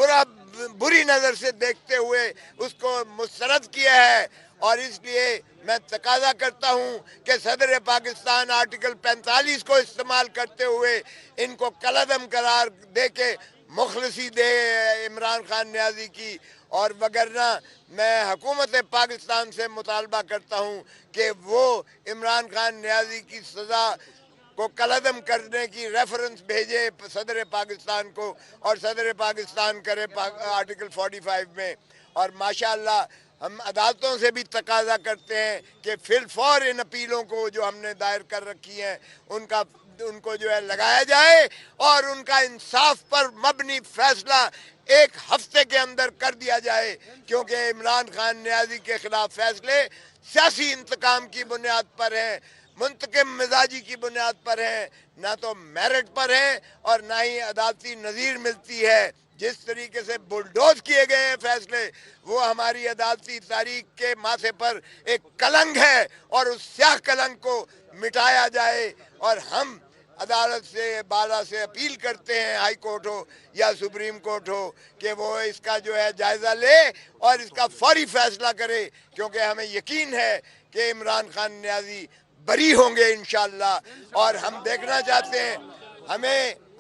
बुरी नज़र से देखते हुए उसको मुस्तरद किया है। और इसलिए मैं तकाजा करता हूँ कि सदर पाकिस्तान आर्टिकल 45 को इस्तेमाल करते हुए इनको कलअदम करार दे के मुखलसी दे इमरान खान न्याजी की। और वगरना मैं हुकूमत पाकिस्तान से मुतालबा करता हूँ कि वो इमरान खान न्याजी की सज़ा को कलअदम करने की रेफरेंस भेजे सदर पाकिस्तान को और सदर पाकिस्तान करे आर्टिकल 45 में। और माशाअल्लाह हम अदालतों से भी तकाजा करते हैं कि फिलफौर इन अपीलों को जो हमने दायर कर रखी हैं उनको जो है लगाया जाए और उनका इंसाफ पर मबनी फैसला एक हफ्ते के अंदर कर दिया जाए, क्योंकि इमरान खान न्याजी के खिलाफ फैसले सियासी इंतकाम की बुनियाद पर हैं, मुंतकिम मिजाजी की बुनियाद पर हैं, ना तो मेरिट पर हैं और ना ही अदालती नज़ीर मिलती है। जिस तरीके से बुलडोज किए गए हैं फैसले, वो हमारी अदालती तारीख के माथे पर एक कलंक है और उस स्याह कलंक को मिटाया जाए। और हम अदालत से बाला से अपील करते हैं, हाई कोर्ट हो या सुप्रीम कोर्ट हो, कि वो इसका जो है जायज़ा ले और इसका फौरी फैसला करे, क्योंकि हमें यकीन है कि इमरान खान न्याजी बरी होंगे इंशाअल्लाह। और हम देखना चाहते हैं,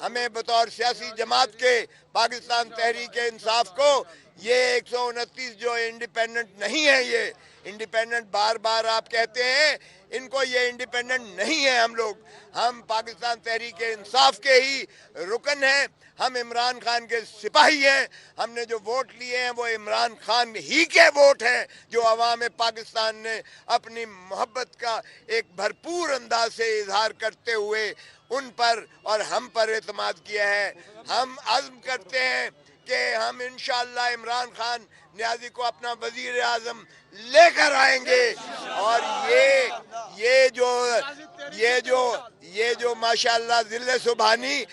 हमें बतौर सियासी जमात के पाकिस्तान तहरीक इंसाफ को ये 129 जो इंडिपेंडेंट नहीं है, ये इंडिपेंडेंट बार बार आप कहते हैं, इनको ये इंडिपेंडेंट नहीं है। हम पाकिस्तान तहरीक इंसाफ के ही रुकन हैं, हम इमरान खान के सिपाही हैं। हमने जो वोट लिए हैं वो इमरान खान ही के वोट हैं, जो अवाम पाकिस्तान ने अपनी मोहब्बत का एक भरपूर अंदाज से इजहार करते हुए उन पर और हम पर एतमाद किया है। हम अज़्म करते हैं कि हम इंशाअल्लाह इमरान खान न्याजी को अपना वजीर आज़म लेकर आएंगे। और ये जो माशाअल्लाह जिले सुबहानी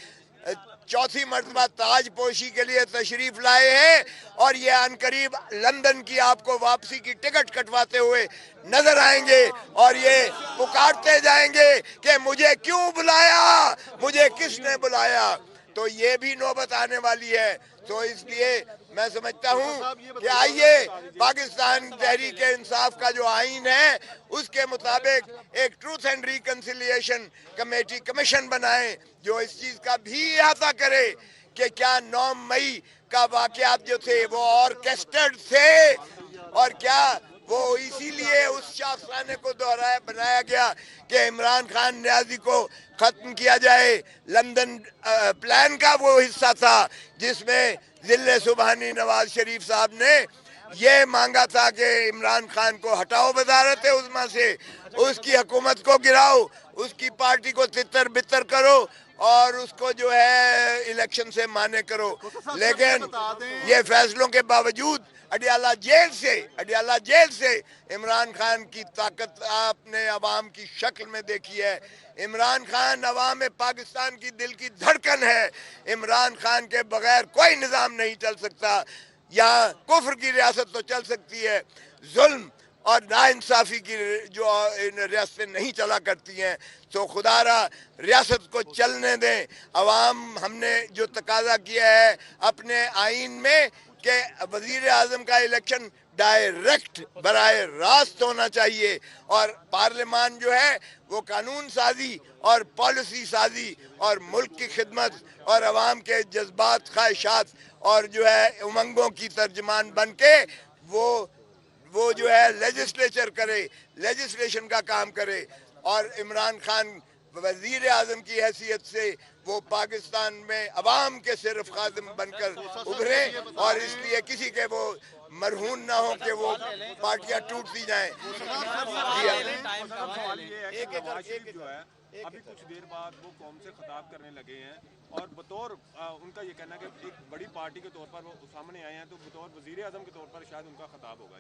चौथी मरतबा ताज पोशी के लिए तशरीफ लाए हैं और ये अनकरीब लंदन की आपको वापसी की टिकट कटवाते हुए नजर आएंगे और ये पुकारते जाएंगे कि मुझे क्यों बुलाया, मुझे किसने बुलाया। तो ये भी नौबत आने वाली है। तो इसलिए मैं समझता हूँ कि आइए पाकिस्तान तहरीक इंसाफ का जो आइन है उसके मुताबिक एक ट्रूथ एंड रिकन्सिलिएशन कमीशन बनाएं, जो इस चीज़ का भी अहाता करे कि क्या 9 मई का वाक़यात जो थे वो ऑर्केस्ट्रेड थे और क्या वो इसीलिए उस शासनाने को बनाया गया कि इमरान खान न्याजी को ख़त्म किया जाए। लंदन प्लान का वो हिस्सा था जिसमें जिले सुबहानी नवाज शरीफ साहब ने ये मांगा था कि इमरान खान को हटाओ वज़ारत उज़्मा से, उसकी हुकूमत को गिराओ, उसकी पार्टी को तितर बितर करो और उसको जो है इलेक्शन से माने करो। लेकिन ये फैसलों के बावजूद अडियाला जेल से इमरान खान की ताकत आपने अवाम की शक्ल में देखी है। इमरान खान अवाम पाकिस्तान की दिल की धड़कन है। इमरान खान के बगैर कोई निज़ाम नहीं चल सकता। यहाँ कुफ्र की रियासत तो चल सकती है, जुल्म और नाइंसाफ़ी की जो इन रियासतें नहीं चला करती हैं। तो खुदारा रियासत को चलने दें। अवाम हमने जो तकाजा किया है अपने आइन में कि वज़ीर आज़म का इलेक्शन डायरेक्ट बराए रास्त होना चाहिए और पार्लियामान जो है वो कानून साजी और पॉलिसी साजी और मुल्क की खिदमत और अवाम के जज्बात ख्वाहिशात और जो है उमंगों की तर्जमान बन के वो जो है लेजिस्लेशन का काम करे। और इमरान खान वज़ीर आज़म की हैसियत से वो पाकिस्तान में अवाम के सिर्फ खादिम बनकर उभरे और इसलिए किसी के वो मरहून ना हो कि वो पार्टियां टूटती जाएं। अभी कुछ देर बाद वो कौम से खिताब करने लगे हैं और बतौर उनका ये कहना है कि एक बड़ी पार्टी के तौर पर वो सामने आए हैं, तो बतौर वज़ीर आज़म के तौर पर शायद उनका खिताब होगा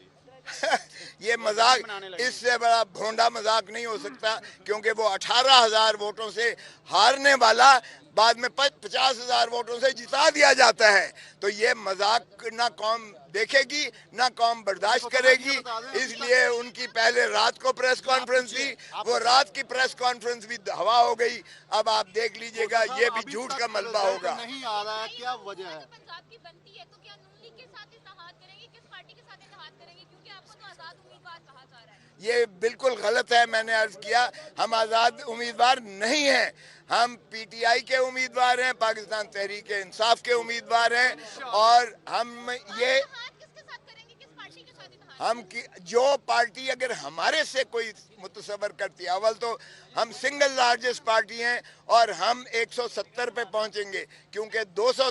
ये मजाक, इससे बड़ा भोंडा मजाक नहीं हो सकता, क्योंकि वो 18,000 वोटों से हारने वाला बाद में 50,000 वोटों से जिता दिया जाता है। तो ये मजाक ना कौम देखेगी ना कौम बर्दाश्त करेगी। इसलिए उनकी पहले रात को प्रेस कॉन्फ्रेंस थी, वो रात की प्रेस कॉन्फ्रेंस भी हवा हो गई। अब आप देख लीजिएगा ये भी झूठ इसका मलबा होगा। नहीं आ रहा है, क्या वजह है? पंजाब की बनती है तो क्या नून लीग के साथ इत्तेहाद करेंगे, किस पार्टी के साथ इत्तेहाद करेंगे, क्योंकि आपको तो आजाद उम्मीदवार कहा जा रहा है? ये बिल्कुल गलत है। मैंने अर्ज किया हम आज़ाद उम्मीदवार नहीं हैं, हम पीटीआई के उम्मीदवार हैं, पाकिस्तान तहरीक इंसाफ के उम्मीदवार हैं। और हम ये किसके साथ करेंगे, किस पार्टी के साथ इत्तेहाद? हम की जो पार्टी अगर हमारे से कोई मुतसवर करती है, अव्वल तो हम सिंगल लार्जेस्ट पार्टी हैं और हम 170 पे पहुंचेंगे, क्योंकि 200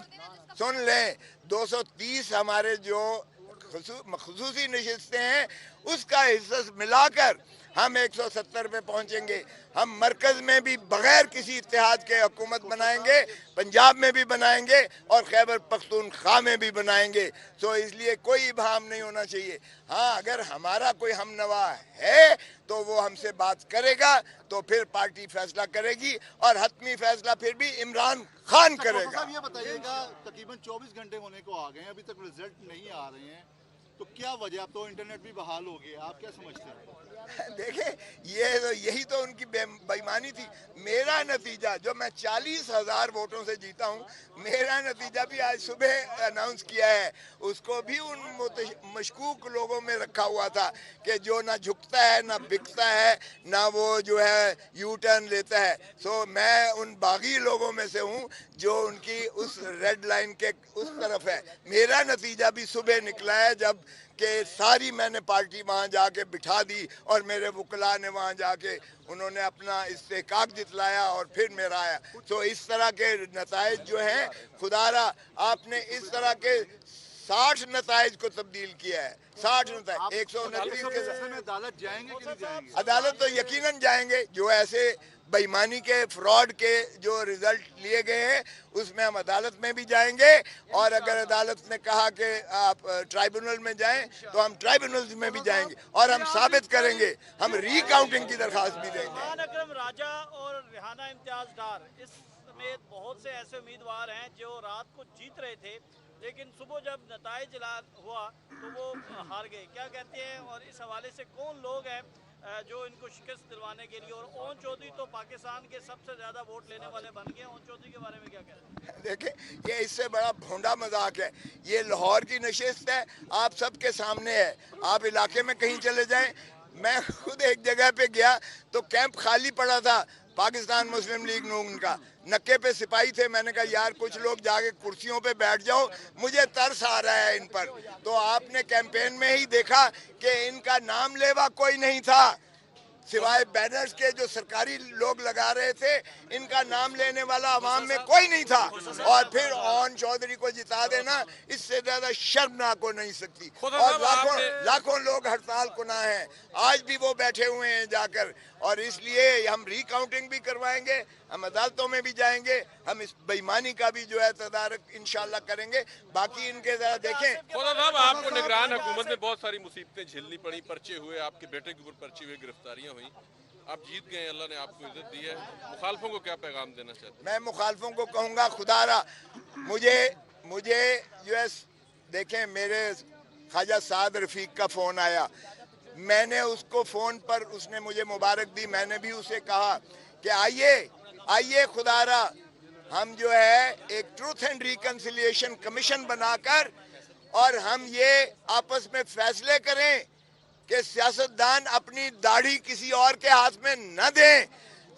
सुन लें 230 हमारे जो खसूसी नशिस्तें हैं उसका हिस्सा मिलाकर हम 170 पे पहुंचेंगे। हम मरकज में भी बगैर किसी इत्तेहाद के हुकूमत बनाएंगे, पंजाब में भी बनाएंगे और खैबर पख्तूनख्वा में भी बनाएंगे। तो इसलिए कोई इबहम नहीं होना चाहिए। हाँ, अगर हमारा कोई हमनवा है तो वो हमसे बात करेगा, तो फिर पार्टी फैसला करेगी और हतमी फैसला फिर भी इमरान खान करेगा। साहब ये बताइएगा, तकरीबन 24 घंटे होने को आ गए हैं, अभी तक रिजल्ट नहीं आ रहे हैं, तो क्या वजह? अब तो इंटरनेट भी बहाल हो गया, आप क्या समझते हैं? देखें, यही तो उनकी बेईमानी थी। मेरा नतीजा जो मैं 40,000 वोटों से जीता हूँ, मेरा नतीजा भी आज सुबह अनाउंस किया है। उसको भी उन मशकूक लोगों में रखा हुआ था कि जो ना झुकता है ना बिकता है ना वो जो है यू टर्न लेता है। सो मैं उन बागी लोगों में से हूँ जो उनकी उस रेड लाइन के उस तरफ है। मेरा नतीजा भी सुबह निकला है, जब कि सारी मैंने पार्टी वहाँ जाके बिठा दी और मेरे वकला ने वहाँ जाके उन्होंने अपना इस्तेहकाक जितलाया और फिर मेरा आया। तो इस तरह के नताइज जो हैं, खुदारा आपने इस तरह के 60 नताइज को तब्दील किया है। 60 नताइज 129 के में अदालत जाएंगे कि नहीं जाएंगे? अदालत तो यकीनन जाएंगे। जो ऐसे बेईमानी के फ्रॉड के जो रिजल्ट लिए गए हैं उसमें हम अदालत में भी जाएंगे, और अगर अदालत ने कहा कि आप ट्राइब्यूनल में जाएं तो हम ट्राइब्यूनल में भी जाएंगे और हम साबित करेंगे, हम रिकाउंटिंग की दरखास्त भी देंगे। खान अकरम राजा और रेहाना इम्तियाज डार इस समेत बहुत से ऐसे उम्मीदवार हैं जो रात को जीत रहे थे, लेकिन सुबह जब नताइज ऐलान हुआ तो वो हार गए। क्या कहते हैं, और इस हवाले से कौन लोग हैं जो इनको शिकस्त दिलवाने के लिए? और ओन चौधरी तो पाकिस्तान के सबसे ज़्यादा वोट लेने वाले बन गए। ओन चौधरी के बारे में क्या कहते हैं? देखें, ये इससे बड़ा भोंडा मजाक है। ये लाहौर की नशिस्त है, आप सबके सामने है। आप इलाके में कहीं चले जाएं, मैं खुद एक जगह पे गया तो कैंप खाली पड़ा था पाकिस्तान मुस्लिम लीग नून का, नक्के पे सिपाही थे। मैंने कहा यार कुछ लोग जाके कुर्सियों पे बैठ जाओ, मुझे तरस आ रहा है इन पर। तो आपने कैंपेन में ही देखा कि इनका नाम लेवा कोई नहीं था, सिवाय बैनर्स के जो सरकारी लोग लगा रहे थे, इनका नाम लेने वाला अवाम में कोई नहीं था। और फिर ओन चौधरी को जिता देना, इससे ज्यादा शर्मनाक हो नहीं सकती। और लाखों लोग हड़ताल कुना हैं, आज भी वो बैठे हुए हैं जाकर। और इसलिए हम रिकाउंटिंग भी करवाएंगे, हम अदालतों में भी जाएंगे, हम इस बेईमानी का भी जो है तदारक इंशाल्लाह करेंगे। बाकी इनके जरा देखें। खुदा साहब, आपको निगरान हुकूमत में बहुत सारी मुसीबतें झेलनी पड़ी, पर्चे हुए, आपके बेटे के ऊपर पर्चे हुए, गिरफ्तारियां हुई, आप जीत गए, अल्लाह ने आपको इज्जत दी है। मुखालफों को क्या पैगाम देना चाहते हैं? मैं मुखालफों को कहूँगा, खुदारा मुझे जो है देखें, मेरे ख्वाजा साद रफीक का फ़ोन आया, मैंने उसको फ़ोन पर, उसने मुझे मुबारक दी, मैंने भी उसे कहा कि आइए खुदारा, हम जो है एक ट्रूथ एंड रिकन्सिलिएशन कमीशन बनाकर और हम ये आपस में फैसले करें कि सियासतदान अपनी दाढ़ी किसी और के हाथ में न दें।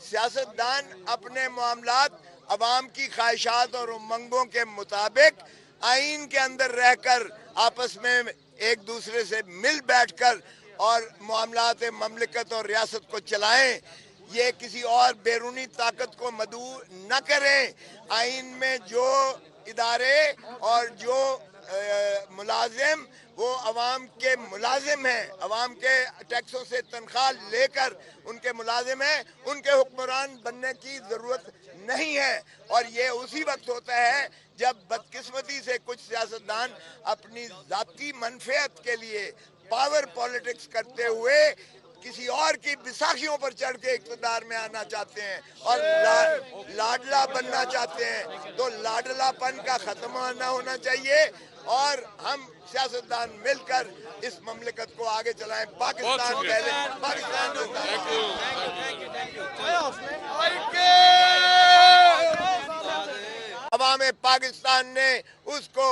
सियासतदान अपने मामलात अवाम की ख्वाहिशात और उमंगों के मुताबिक आइन के अंदर रहकर आपस में एक दूसरे से मिल बैठकर और मामलात ममलिकत और रियासत को चलाएं। ये किसी और बैरूनी ताकत को मदऊ न करें। आइन में जो इदारे और जो मुलाजिम वो अवाम के मुलाजिम हैं, अवाम के टैक्सों से तनख्वाह लेकर उनके मुलाजिम हैं, उनके हुक्मरान बनने की ज़रूरत नहीं है। और ये उसी वक्त होता है जब बदकिस्मती से कुछ सियासतदान अपनी ज़ाती मनफियत के लिए पावर पॉलिटिक्स करते हुए किसी और की बिसाखियों पर चढ़ के इक़्तिदार में आना चाहते हैं और लाडला बनना चाहते हैं। तो लाडलापन का ख़त्म होना चाहिए और हम सियासतदान मिलकर इस ममलिकत को आगे चलाएं। पाकिस्तान पहले, पाकिस्तान अवाम पाकिस्तान ने उसको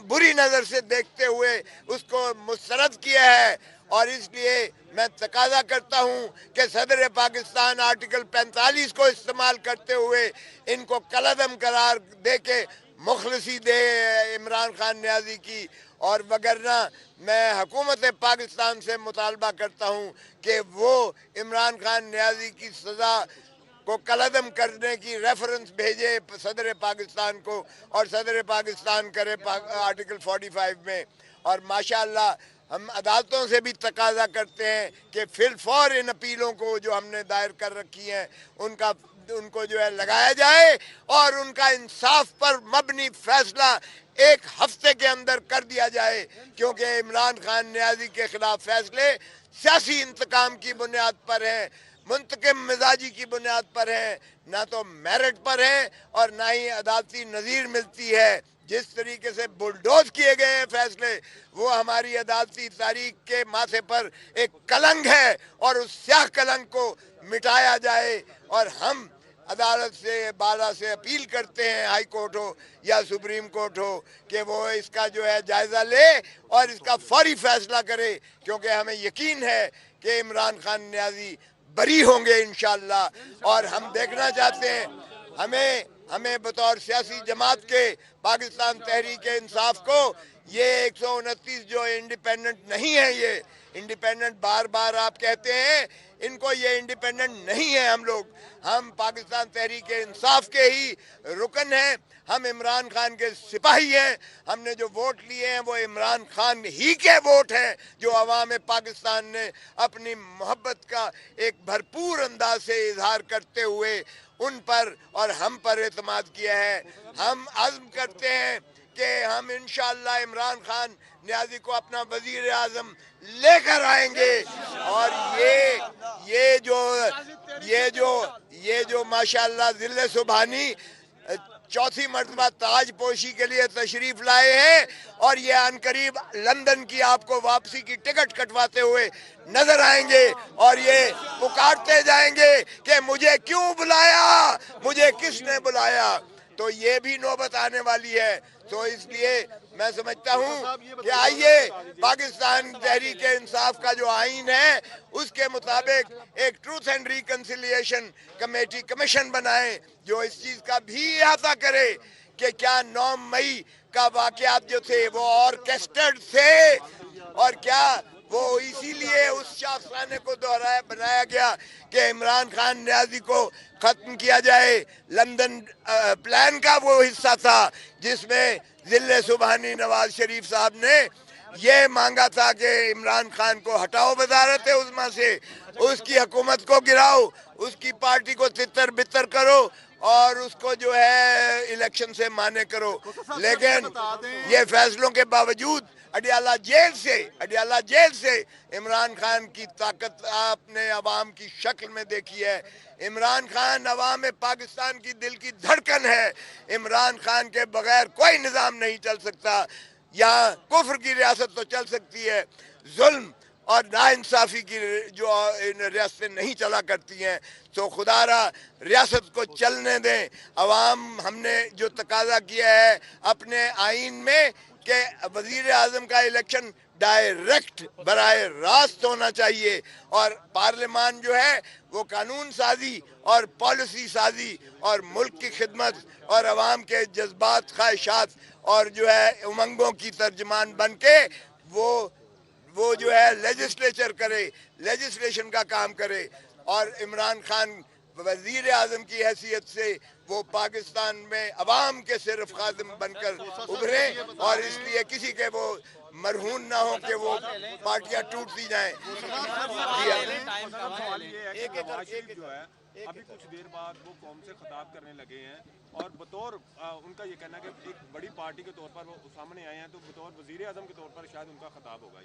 बुरी नज़र से देखते हुए उसको मुस्तरद किया है। और इसलिए मैं तकाजा करता हूँ कि सदर पाकिस्तान आर्टिकल 45 को इस्तेमाल करते हुए इनको कलअदम करार दे के मुखलसी दे इमरान खान न्याजी की। और वगरना मैं हुकूमत पाकिस्तान से मुतालबा करता हूँ कि वो इमरान खान न्याजी की सज़ा को कलअदम करने की रेफरेंस भेजे सदर पाकिस्तान को और सदर पाकिस्तान करे आर्टिकल 45 में। और माशाअल्लाह हम अदालतों से भी तकाजा करते हैं कि फिलफौर इन अपीलों को जो हमने दायर कर रखी हैं उनको जो है लगाया जाए और उनका इंसाफ पर मबनी फैसला एक हफ्ते के अंदर कर दिया जाए, क्योंकि इमरान खान न्याजी के खिलाफ फैसले सियासी इंतकाम की बुनियाद पर हैं, मुंतकिम मिजाजी की बुनियाद पर है, ना तो मेरिट पर है और ना ही अदालती नज़ीर मिलती है। जिस तरीके से बुलडोज किए गए हैं फैसले, वो हमारी अदालती तारीख के माथे पर एक कलंक है और उस स्याह कलंक को मिटाया जाए। और हम अदालत से बाला से अपील करते हैं, हाई कोर्ट हो या सुप्रीम कोर्ट हो, कि वो इसका जो है जायज़ा ले और इसका फौरी फैसला करे, क्योंकि हमें यकीन है कि इमरान खान न्याजी बरी होंगे इंशाअल्लाह। और हम देखना चाहते हैं, हमें बतौर सियासी जमात के पाकिस्तान तहरीक इंसाफ को ये 129 जो इंडिपेंडेंट नहीं है, ये इंडिपेंडेंट बार बार आप कहते हैं, इनको ये इंडिपेंडेंट नहीं है। हम पाकिस्तान तहरीक इंसाफ के ही रुकन हैं, हम इमरान खान के सिपाही हैं। हमने जो वोट लिए हैं वो इमरान खान ही के वोट हैं, जो अवाम पाकिस्तान ने अपनी मोहब्बत का एक भरपूर अंदाज से इजहार करते हुए उन पर और हम पर एतमाद किया है। हम अज़्म करते हैं कि हम इंशाअल्लाह इमरान खान न्याजी को अपना वजीर आज़म लेकर आएंगे। और ये जो माशाअल्लाह ज़िले सुबहानी चौथी मरतबा ताज पोशी के लिए तशरीफ लाए हैं और ये अनकरीब लंदन की आपको वापसी की टिकट कटवाते हुए नजर आएंगे और ये पुकारते जाएंगे कि मुझे क्यों बुलाया, मुझे किसने बुलाया। तो ये भी नौबत आने वाली है। तो इसलिए मैं समझता हूँ कि आइए पाकिस्तान तहरीक इंसाफ का जो आईन है उसके मुताबिक एक truth and reconciliation committee commission बनाएं, जो इस चीज़ का भी अहाता करे कि क्या 9 मई का वाक़यात जो थे वो ऑर्केस्ट्रेटेड थे और क्या वो इसीलिए उस शासनाने को बनाया गया कि इमरान खान न्याजी को ख़त्म किया जाए। लंदन प्लान का वो हिस्सा था जिसमें ज़िले सुबहानी नवाज शरीफ साहब ने ये मांगा था कि इमरान खान को हटाओ वज़ारत उज़्मा से, उसकी हुकूमत को गिराओ, उसकी पार्टी को तितर बितर करो और उसको जो है इलेक्शन से माने करो। लेकिन ये फैसलों के बावजूद अडियाला जेल से इमरान खान की ताकत आपने अवाम की शक्ल में देखी है। इमरान खान अवाम पाकिस्तान की दिल की धड़कन है। इमरान खान के बगैर कोई निज़ाम नहीं चल सकता। यहाँ कुफ्र की रियासत तो चल सकती है, जुल्म और नाइंसाफ़ी की जो रियासतें नहीं चला करती हैं। तो खुदारा रियासत को चलने दें। अवाम हमने जो तकाजा किया है अपने आइन में कि वज़ीर आज़म का इलेक्शन डायरेक्ट बराए रास्त होना चाहिए और पार्लियामान जो है वो कानून साजी और पॉलिसी साजी और मुल्क की खिदमत और अवाम के जज्बात ख्वाहिशात और जो है उमंगों की तर्जमान बन के वो जो है लेजिस्लेचर करे, लेजिस्लेशन का काम करे। और इमरान खान वज़ीर आज़म की हैसियत से वो पाकिस्तान में अवाम के सिर्फ खादिम बनकर उभरे और इसलिए किसी के वो मरहून ना हो कि वो पार्टियां टूटती जाएं। अभी कुछ देर बाद वो कौम से खिताब करने लगे हैं और बतौर उनका ये कहना है कि एक बड़ी पार्टी के तौर पर वो सामने आए हैं, तो बतौर वज़ीर आज़म के तौर पर शायद उनका खिताब होगा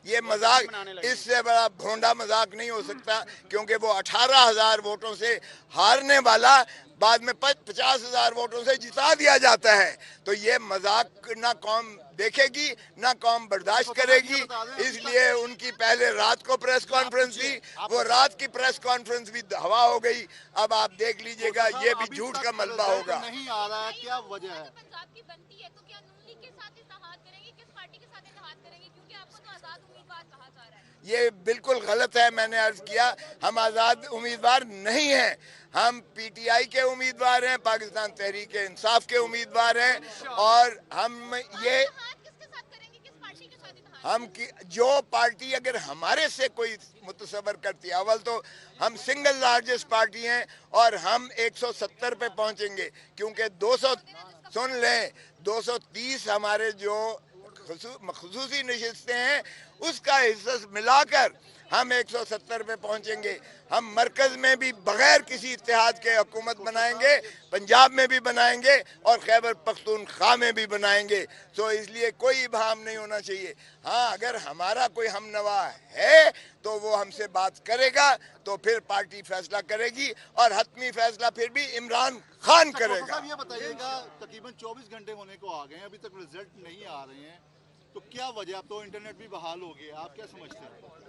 ये मजाक, इससे बड़ा भोंडा मजाक नहीं हो सकता, क्योंकि वो 18,000 वोटों से हारने वाला बाद में 50,000 वोटों से जिता दिया जाता है। तो ये मजाक ना कौम देखेगी ना कौम बर्दाश्त करेगी। इसलिए उनकी पहले रात को प्रेस कॉन्फ्रेंस थी, वो रात की प्रेस कॉन्फ्रेंस भी हवा हो गई। अब आप देख लीजिएगा ये भी झूठ का मलबा होगा। नहीं आ रहा है, क्या वजह है? पंजाब की बनती है तो क्या नून लीग के साथ इत्तेहाद करेंगे, किस पार्टी के साथ इत्तेहाद करेंगे, क्योंकि आपको तो आजाद उम्मीदवार कहा जा रहा है। ये बिल्कुल गलत है। मैंने अर्ज किया हम आज़ाद उम्मीदवार नहीं हैं, हम पीटीआई के उम्मीदवार हैं, पाकिस्तान तहरीक इंसाफ के उम्मीदवार हैं। और हम ये किसके साथ करेंगे, किस पार्टी के साथ इत्तेहाद? जो पार्टी अगर हमारे से कोई मुतसवर करती है, अव्वल तो हम सिंगल लार्जेस्ट पार्टी हैं और हम 170 पे पहुंचेंगे, क्योंकि 200 सुन लें 230 हमारे जो खसूसी नशिस्तें हैं उसका हिस्सा मिलाकर हम 170 पे पहुंचेंगे। हम मरकज में भी बगैर किसी इत्तेहाद के हुकूमत बनाएंगे, पंजाब में भी बनाएंगे और खैबर पख्तूनख्वा में भी बनाएंगे। तो इसलिए कोई भाम नहीं होना चाहिए। हाँ, अगर हमारा कोई हमनवा है तो वो हमसे बात करेगा, तो फिर पार्टी फैसला करेगी और हतमी फैसला फिर भी इमरान खान करेगा। साहब ये बताइएगा, तकरीबन 24 घंटे होने को आ गए हैं, अभी तक रिजल्ट नहीं आ रहे हैं, तो क्या वजह? अब तो इंटरनेट भी बहाल हो गया, आप क्या समझते हैं?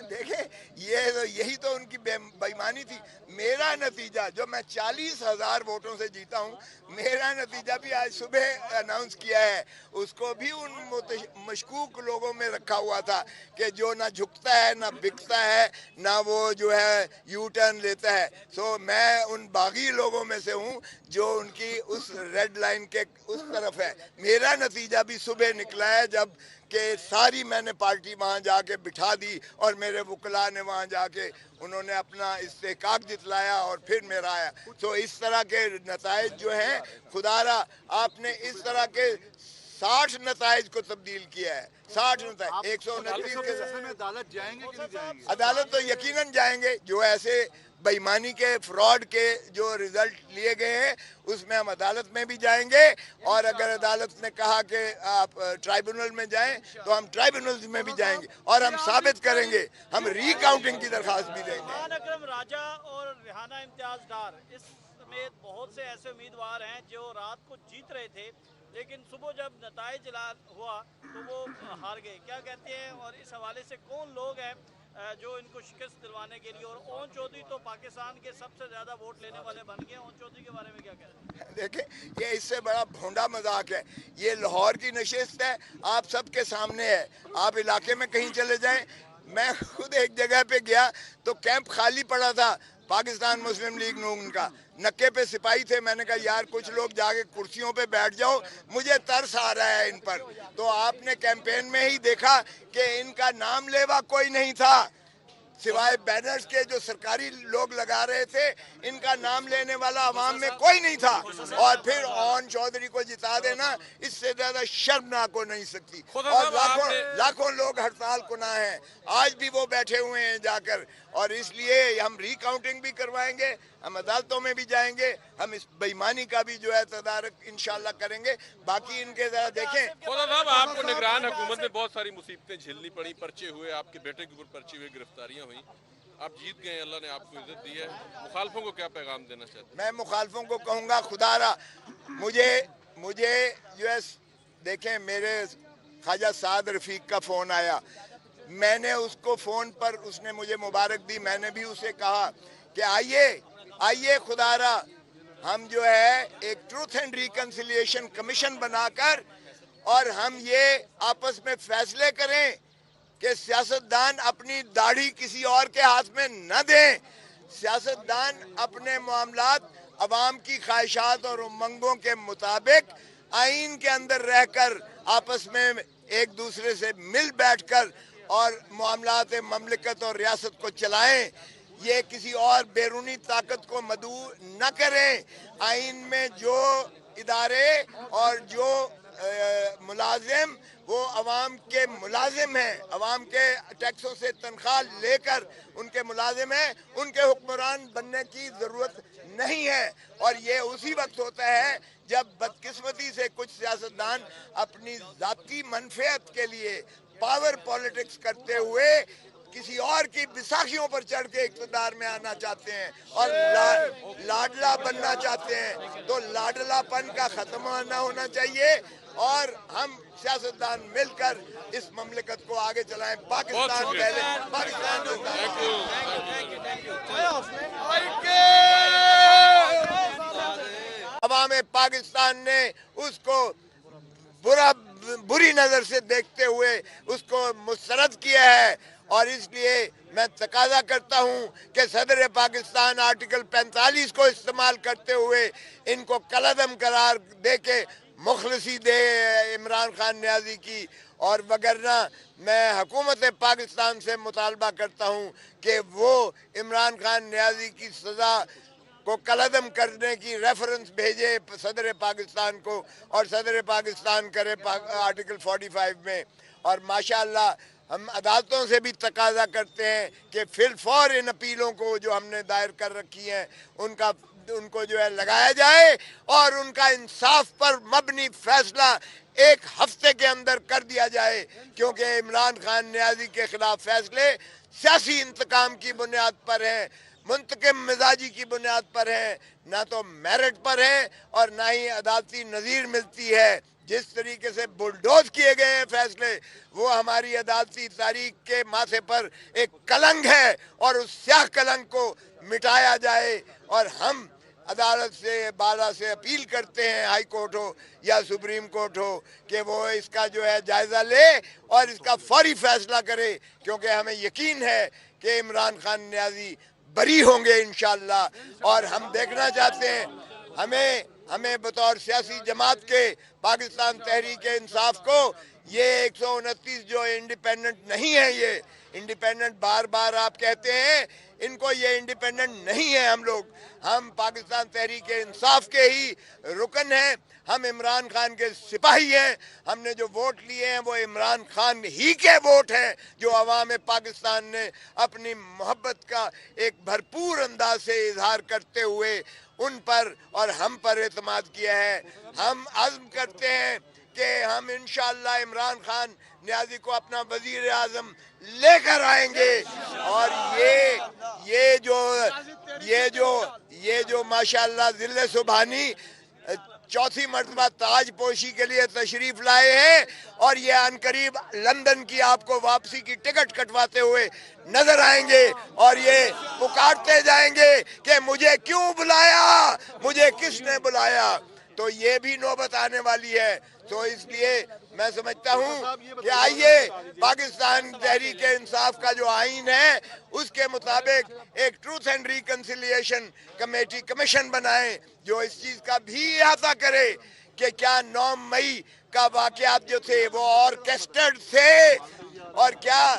देखें, यही तो उनकी बेईमानी थी। मेरा नतीजा जो मैं 40,000 वोटों से जीता हूँ, मेरा नतीजा भी आज सुबह अनाउंस किया है। उसको भी उन मशकूक लोगों में रखा हुआ था कि जो ना झुकता है ना बिकता है ना वो जो है यू टर्न लेता है। सो मैं उन बागी लोगों में से हूँ जो उनकी उस रेड लाइन के उस तरफ है। मेरा नतीजा भी सुबह निकला है, जब कि सारी मैंने पार्टी वहाँ जाके बिठा दी और मेरे वकला ने वहाँ जाके उन्होंने अपना इस्तेहकाक जितलाया और फिर मेरा आया। तो इस तरह के नताइज जो हैं, खुदारा आपने इस तरह के 60 नताइज को तब्दील किया है। 60 नताइज 129 के में अदालत जाएंगे कि नहीं जाएंगे? अदालत तो यकीनन जाएंगे। जो ऐसे बेईमानी के फ्रॉड के जो रिजल्ट लिए गए हैं उसमें हम अदालत में भी जाएंगे, और अगर अदालत ने कहा कि आप ट्राइब्यूनल में जाएं तो हम ट्राइब्यूनल में भी जाएंगे और हम साबित करेंगे, हम रिकाउंटिंग की दरख्वास्त भी देंगे। खान अकरम राजा और रेहाना इम्तियाज डार इस समेत बहुत से ऐसे उम्मीदवार हैं जो रात को जीत रहे थे, लेकिन सुबह जब नताइज ऐलान हुआ तो वो हार गए। क्या कहते हैं और इस हवाले से कौन लोग हैं जो इनको शिकस्त दिलवाने के लिए? और ओन चौधरी तो पाकिस्तान के सबसे ज़्यादा वोट लेने वाले बन गए। ओन चौधरी के बारे में क्या कहते हैं? देखें, ये इससे बड़ा भोंडा मजाक है। ये लाहौर की नशिस्त है, आप सबके सामने है। आप इलाके में कहीं चले जाएं, मैं खुद एक जगह पे गया तो कैंप खाली पड़ा था पाकिस्तान मुस्लिम लीग नून का, नक्के पे सिपाही थे। मैंने कहा यार कुछ लोग जाके कुर्सियों पे बैठ जाओ, मुझे तरस आ रहा है इन पर। तो आपने कैंपेन में ही देखा कि इनका नाम लेवा कोई नहीं था, सिवाय बैनर्स के जो सरकारी लोग लगा रहे थे, इनका नाम लेने वाला अवाम में कोई नहीं था। और फिर ओन चौधरी को जिता देना, इससे ज्यादा शर्मनाक हो नहीं सकती। और लाखों लोग हड़ताल कुना हैं, आज भी वो बैठे हुए हैं जाकर। और इसलिए हम रिकाउंटिंग भी करवाएंगे, हम अदालतों में भी जाएंगे, हम इस बेईमानी का भी जो है तदारक इंशाल्लाह करेंगे। बाकी इनके जरा देखें। खुदा साहब, आपको निगरान हुकूमत में बहुत सारी मुसीबतें झेलनी पड़ी, पर्चे हुए, आपके बेटे के ऊपर पर्चे हुए, गिरफ्तारियां हुई, आप जीत गए, अल्लाह ने आपको इज्जत दी है। मुखालफों को क्या पैगाम देना चाहते हैं? मैं मुखालफों को कहूँगा, खुदारा मुझे जो है देखें, मेरे ख्वाजा साद रफीक का फ़ोन आया, मैंने उसको फ़ोन पर, उसने मुझे मुबारक दी, मैंने भी उसे कहा कि आइए खुदारा, हम जो है एक ट्रूथ एंड रिकन्सिलिएशन कमीशन बनाकर और हम ये आपस में फैसले करें कि सियासतदान अपनी दाढ़ी किसी और के हाथ में न दें। सियासतदान अपने मामलात अवाम की ख्वाहिशात और उमंगों के मुताबिक आइन के अंदर रहकर आपस में एक दूसरे से मिल बैठकर और मामलात ममलिकत और रियासत को चलाएं। ये किसी और बैरूनी ताकत को मदऊ न करें। आइन में जो इदारे और जो मुलाजिम वो अवाम के मुलाजिम हैं, अवाम के टैक्सों से तनख्वाह लेकर उनके मुलाजिम हैं, उनके हुक्मरान बनने की ज़रूरत नहीं है। और ये उसी वक्त होता है जब बदकिस्मती से कुछ सियासतदान अपनी ज़ाती मनफियत के लिए पावर पॉलिटिक्स करते हुए किसी और की बिसाखियों पर चढ़ के इक़्तिदार में आना चाहते हैं और लाडला बनना चाहते हैं। तो लाडलापन का ख़त्म न होना चाहिए और हम सियासतदान मिलकर इस ममलिकत को आगे चलाएं। पाकिस्तान पहले, पाकिस्तान अवाम पाकिस्तान ने उसको बुरी नज़र से देखते हुए उसको मुस्तरद किया है। और इसलिए मैं तकाजा करता हूं कि सदर पाकिस्तान आर्टिकल 45 को इस्तेमाल करते हुए इनको कलअदम करार दे के मुखलसी दे इमरान खान न्याजी की। और वगरना मैं हुकूमत पाकिस्तान से मुतालबा करता हूं कि वो इमरान खान न्याजी की सज़ा को कलअदम करने की रेफरेंस भेजे सदर पाकिस्तान को और सदर पाकिस्तान करे आर्टिकल 45 में। और माशाअल्लाह हम अदालतों से भी तकाजा करते हैं कि फिलफौर इन अपीलों को जो हमने दायर कर रखी हैं उनको जो है लगाया जाए और उनका इंसाफ पर मबनी फैसला एक हफ्ते के अंदर कर दिया जाए, क्योंकि इमरान खान न्याजी के खिलाफ फैसले सियासी इंतकाम की बुनियाद पर हैं, मुंतकिम मिजाजी की बुनियाद पर है, ना तो मेरिट पर है और ना ही अदालती नज़ीर मिलती है। जिस तरीके से बुलडोज किए गए हैं फैसले, वो हमारी अदालती तारीख के माथे पर एक कलंक है और उस स्याह कलंक को मिटाया जाए। और हम अदालत से बाला से अपील करते हैं, हाई कोर्ट हो या सुप्रीम कोर्ट हो, कि वो इसका जो है जायज़ा ले और इसका फौरी फैसला करे, क्योंकि हमें यकीन है कि इमरान खान न्याजी बरी होंगे इंशाअल्लाह। और हम देखना चाहते हैं, हमें बतौर सियासी जमात के पाकिस्तान तहरीक इंसाफ को ये 129 जो इंडिपेंडेंट नहीं है, ये इंडिपेंडेंट बार बार आप कहते हैं, इनको ये इंडिपेंडेंट नहीं है। हम पाकिस्तान तहरीक इंसाफ के ही रुकन हैं, हम इमरान खान के सिपाही हैं। हमने जो वोट लिए हैं वो इमरान खान ही के वोट हैं, जो अवाम पाकिस्तान ने अपनी मोहब्बत का एक भरपूर अंदाज से इजहार करते हुए उन पर और हम पर एतमाद किया है। हम अज़्म करते हैं कि हम इंशाअल्लाह इमरान खान न्याजी को अपना वजीर आज़म लेकर आएंगे। और ये जो माशाअल्लाह जिले सुबहानी चौथी मर्तबा ताज पोशी के लिए तशरीफ लाए हैं और ये अनकरीब लंदन की आपको वापसी की टिकट कटवाते हुए नजर आएंगे और ये पुकारते जाएंगे कि मुझे क्यों बुलाया, मुझे किसने बुलाया। तो ये भी नौबत आने वाली है। तो इसलिए मैं समझता हूँ कि आइए पाकिस्तान तहरीक इंसाफ का जो आईन है उसके मुताबिक एक ट्रूथ एंड रिकन्सिलिएशन कमीशन बनाएं, जो इस चीज का भी अहाता करे कि क्या 9 मई का वाकयात जो थे वो ऑर्केस्ट्रेटेड थे और क्या